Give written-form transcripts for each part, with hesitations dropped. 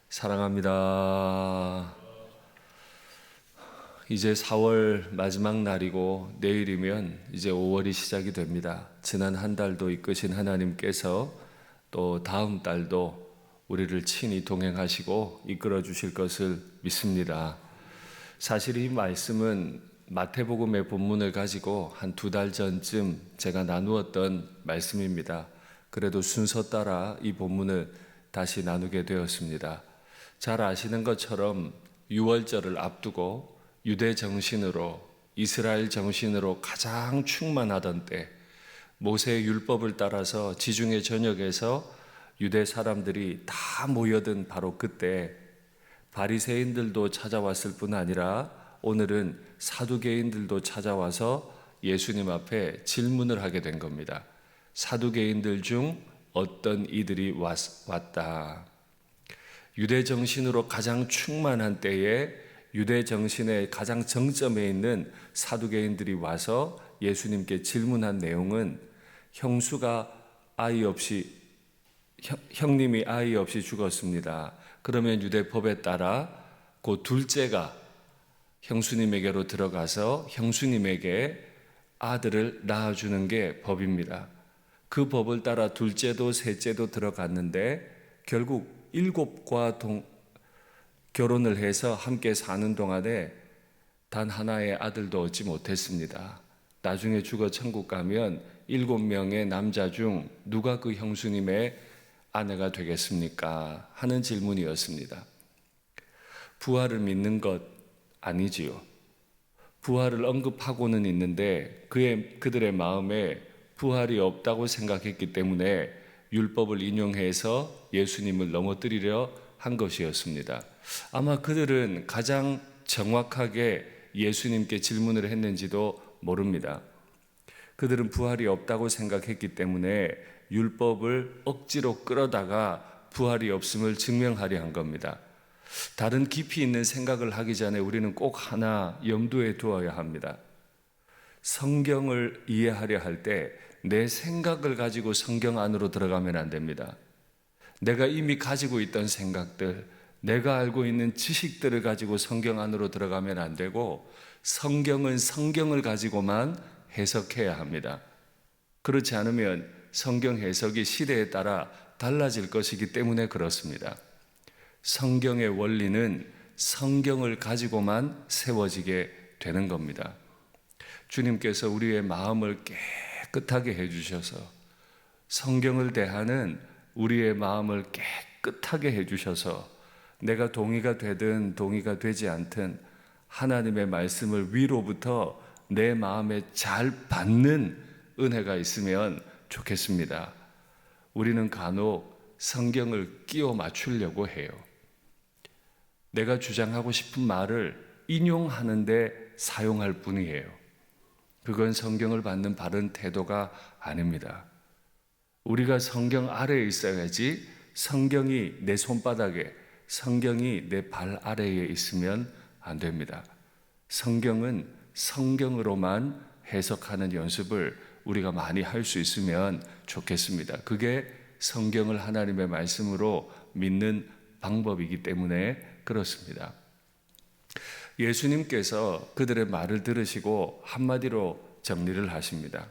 사랑합니다. 이제 4월 마지막 날이고 내일이면 이제 5월이 시작이 됩니다. 지난 한 달도 이끄신 하나님께서 또 다음 달도 우리를 친히 동행하시고 이끌어 주실 것을 믿습니다. 사실 이 말씀은 마태복음의 본문을 가지고 한 2달 전쯤 제가 나누었던 말씀입니다. 그래도 순서 따라 이 본문을 다시 나누게 되었습니다. 잘 아시는 것처럼 유월절을 앞두고 유대 정신으로, 이스라엘 정신으로 가장 충만하던 때, 모세의 율법을 따라서 지중해 전역에서 유대 사람들이 다 모여든 바로 그때 바리새인들도 찾아왔을 뿐 아니라 오늘은 사두개인들도 찾아와서 예수님 앞에 질문을 하게 된 겁니다. 사두개인들 중 어떤 이들이 왔다. 유대 정신으로 가장 충만한 때에 유대 정신의 가장 정점에 있는 사두개인들이 와서 예수님께 질문한 내용은 형님이 아이 없이 죽었습니다. 그러면 유대법에 따라 그 둘째가 형수님에게로 들어가서 형수님에게 아들을 낳아주는 게 법입니다. 그 법을 따라 둘째도 셋째도 들어갔는데 결국 7과 결혼을 해서 함께 사는 동안에 단 하나의 아들도 얻지 못했습니다. 나중에 죽어 천국 가면 7명의 남자 중 누가 그 형수님의 아내가 되겠습니까? 하는 질문이었습니다. 부활을 믿는 것 아니지요. 부활을 언급하고는 있는데 그들의 마음에 부활이 없다고 생각했기 때문에 율법을 인용해서 예수님을 넘어뜨리려 한 것이었습니다. 아마 그들은 가장 정확하게 예수님께 질문을 했는지도 모릅니다. 그들은 부활이 없다고 생각했기 때문에 율법을 억지로 끌어다가 부활이 없음을 증명하려 한 겁니다. 다른 깊이 있는 생각을 하기 전에 우리는 꼭 하나 염두에 두어야 합니다. 성경을 이해하려 할 때 내 생각을 가지고 성경 안으로 들어가면 안 됩니다. 내가 이미 가지고 있던 생각들, 내가 알고 있는 지식들을 가지고 성경 안으로 들어가면 안 되고 성경은 성경을 가지고만 해석해야 합니다. 그렇지 않으면 성경 해석이 시대에 따라 달라질 것이기 때문에 그렇습니다. 성경의 원리는 성경을 가지고만 세워지게 되는 겁니다. 주님께서 우리의 마음을 깨끗하게 해주셔서 성경을 대하는 우리의 마음을 깨끗하게 해주셔서 내가 동의가 되든 동의가 되지 않든 하나님의 말씀을 위로부터 내 마음에 잘 받는 은혜가 있으면 좋겠습니다. 우리는 간혹 성경을 끼워 맞추려고 해요. 내가 주장하고 싶은 말을 인용하는데 사용할 뿐이에요. 그건 성경을 받는 바른 태도가 아닙니다. 우리가 성경 아래에 있어야지 성경이 내 손바닥에, 성경이 내 발 아래에 있으면 안 됩니다. 성경은 성경으로만 해석하는 연습을 우리가 많이 할 수 있으면 좋겠습니다. 그게 성경을 하나님의 말씀으로 믿는 방법이기 때문에 그렇습니다. 예수님께서 그들의 말을 들으시고 한마디로 정리를 하십니다.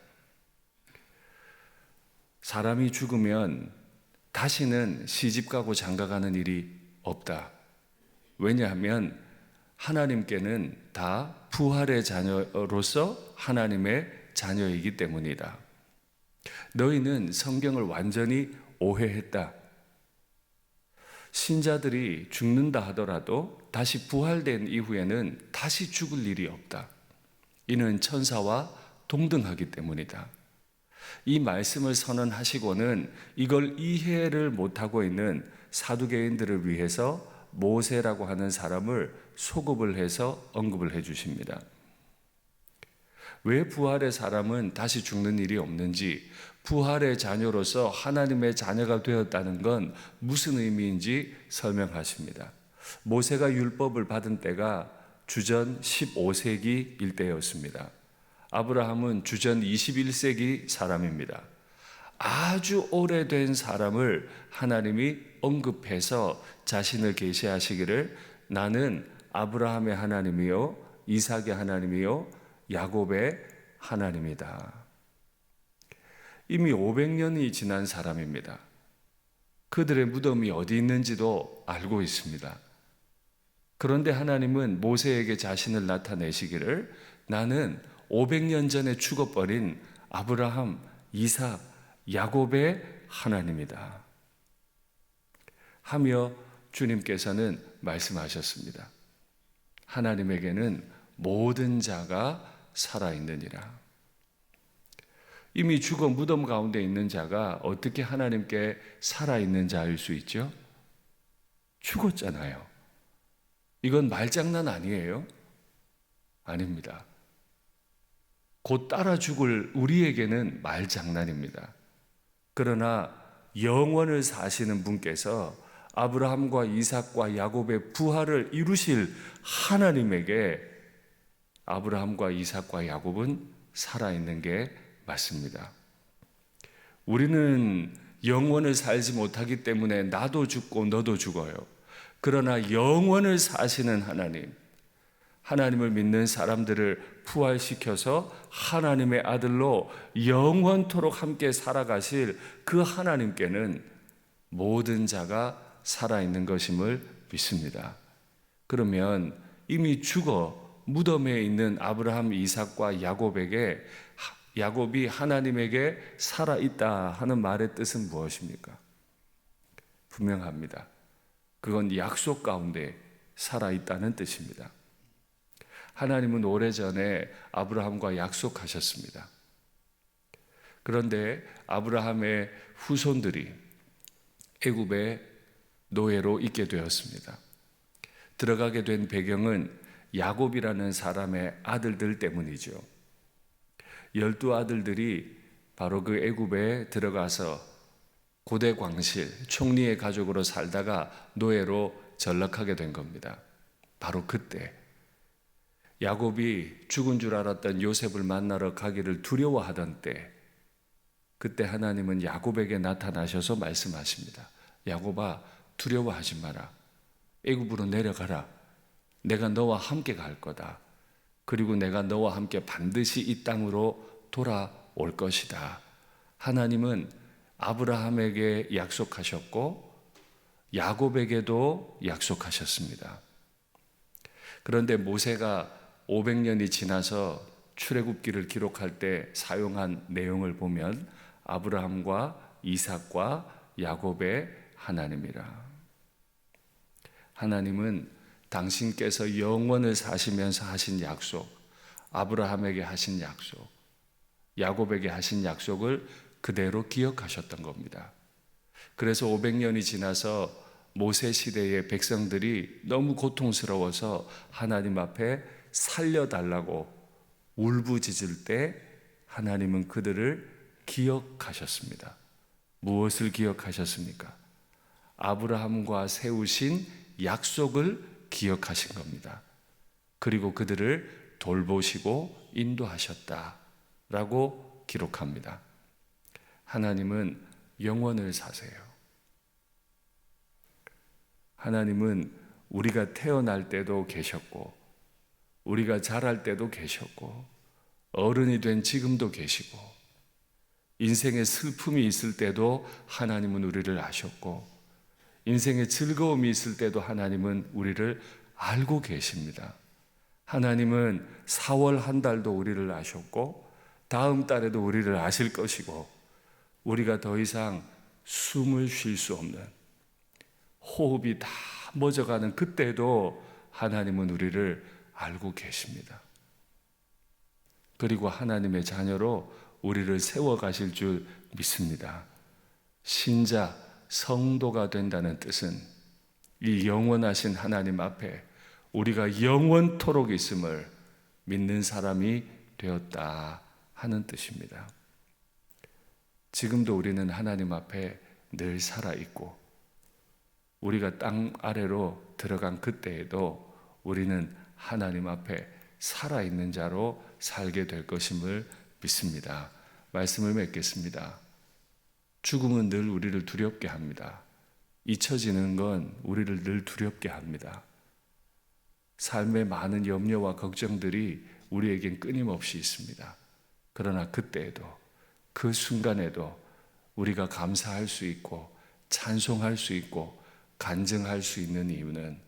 사람이 죽으면 다시는 시집가고 장가가는 일이 없다. 왜냐하면 하나님께는 다 부활의 자녀로서 하나님의 자녀이기 때문이다. 너희는 성경을 완전히 오해했다. 신자들이 죽는다 하더라도 다시 부활된 이후에는 다시 죽을 일이 없다. 이는 천사와 동등하기 때문이다. 이 말씀을 선언하시고는 이걸 이해를 못하고 있는 사두개인들을 위해서 모세라고 하는 사람을 소급을 해서 언급을 해 주십니다. 왜 부활의 사람은 다시 죽는 일이 없는지, 부활의 자녀로서 하나님의 자녀가 되었다는 건 무슨 의미인지 설명하십니다. 모세가 율법을 받은 때가 주전 15세기 일대였습니다. 아브라함은 주전 21세기 사람입니다. 아주 오래된 사람을 하나님이 언급해서 자신을 계시하시기를 나는 아브라함의 하나님이요 이삭의 하나님이요 야곱의 하나님이다. 이미 500년이 지난 사람입니다. 그들의 무덤이 어디 있는지도 알고 있습니다. 그런데 하나님은 모세에게 자신을 나타내시기를 나는 500년 전에 죽어버린 아브라함, 이삭, 야곱의 하나님이다 하며 주님께서는 말씀하셨습니다. 하나님에게는 모든 자가 살아있느니라. 이미 죽어 무덤 가운데 있는 자가 어떻게 하나님께 살아있는 자일 수 있죠? 죽었잖아요. 이건 말장난 아니에요? 아닙니다. 곧 따라 죽을 우리에게는 말장난입니다. 그러나 영원을 사시는 분께서 아브라함과 이삭과 야곱의 부활을 이루실 하나님에게 아브라함과 이삭과 야곱은 살아있는 게 맞습니다. 우리는 영원을 살지 못하기 때문에 나도 죽고 너도 죽어요. 그러나 영원을 사시는 하나님, 하나님을 믿는 사람들을 부활시켜서 하나님의 아들로 영원토록 함께 살아가실 그 하나님께는 모든 자가 살아있는 것임을 믿습니다. 그러면 이미 죽어 무덤에 있는 아브라함, 이삭과 야곱에게 야곱이 하나님에게 살아있다 하는 말의 뜻은 무엇입니까? 분명합니다. 그건 약속 가운데 살아있다는 뜻입니다. 하나님은 오래전에 아브라함과 약속하셨습니다. 그런데 아브라함의 후손들이 애굽의 노예로 있게 되었습니다. 들어가게 된 배경은 야곱이라는 사람의 아들들 때문이죠. 12아들들이 바로 그 애굽에 들어가서 고대 광실, 총리의 가족으로 살다가 노예로 전락하게 된 겁니다. 바로 그때 야곱이 죽은 줄 알았던 요셉을 만나러 가기를 두려워하던 때, 그때 하나님은 야곱에게 나타나셔서 말씀하십니다. 야곱아, 두려워하지 마라. 애굽으로 내려가라. 내가 너와 함께 갈 거다. 그리고 내가 너와 함께 반드시 이 땅으로 돌아올 것이다. 하나님은 아브라함에게 약속하셨고 야곱에게도 약속하셨습니다. 그런데 모세가 500년이 지나서 출애굽기를 기록할 때 사용한 내용을 보면 아브라함과 이삭과 야곱의 하나님이라. 하나님은 당신께서 영원을 사시면서 하신 약속, 아브라함에게 하신 약속, 야곱에게 하신 약속을 그대로 기억하셨던 겁니다. 그래서 500년이 지나서 모세 시대의 백성들이 너무 고통스러워서 하나님 앞에 살려달라고 울부짖을 때 하나님은 그들을 기억하셨습니다. 무엇을 기억하셨습니까? 아브라함과 세우신 약속을 기억하신 겁니다. 그리고 그들을 돌보시고 인도하셨다라고 기록합니다. 하나님은 영원을 사세요. 하나님은 우리가 태어날 때도 계셨고 우리가 자랄 때도 계셨고 어른이 된 지금도 계시고 인생의 슬픔이 있을 때도 하나님은 우리를 아셨고 인생의 즐거움이 있을 때도 하나님은 우리를 알고 계십니다. 하나님은 4월 한 달도 우리를 아셨고 다음 달에도 우리를 아실 것이고 우리가 더 이상 숨을 쉴 수 없는 호흡이 다 멎어가는 그때도 하나님은 우리를 알고 계십니다. 그리고 하나님의 자녀로 우리를 세워가실 줄 믿습니다. 신자, 성도가 된다는 뜻은 이 영원하신 하나님 앞에 우리가 영원토록 있음을 믿는 사람이 되었다 하는 뜻입니다. 지금도 우리는 하나님 앞에 늘 살아있고 우리가 땅 아래로 들어간 그때에도 우리는 하나님 앞에 살아있는 자로 살게 될 것임을 믿습니다. 말씀을 맺겠습니다. 죽음은 늘 우리를 두렵게 합니다. 잊혀지는 건 우리를 늘 두렵게 합니다. 삶의 많은 염려와 걱정들이 우리에겐 끊임없이 있습니다. 그러나 그때에도, 그 순간에도 우리가 감사할 수 있고 찬송할 수 있고 간증할 수 있는 이유는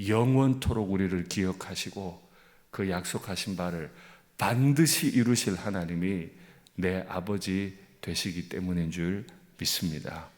영원토록 우리를 기억하시고 그 약속하신 바를 반드시 이루실 하나님이 내 아버지 되시기 때문인 줄 믿습니다.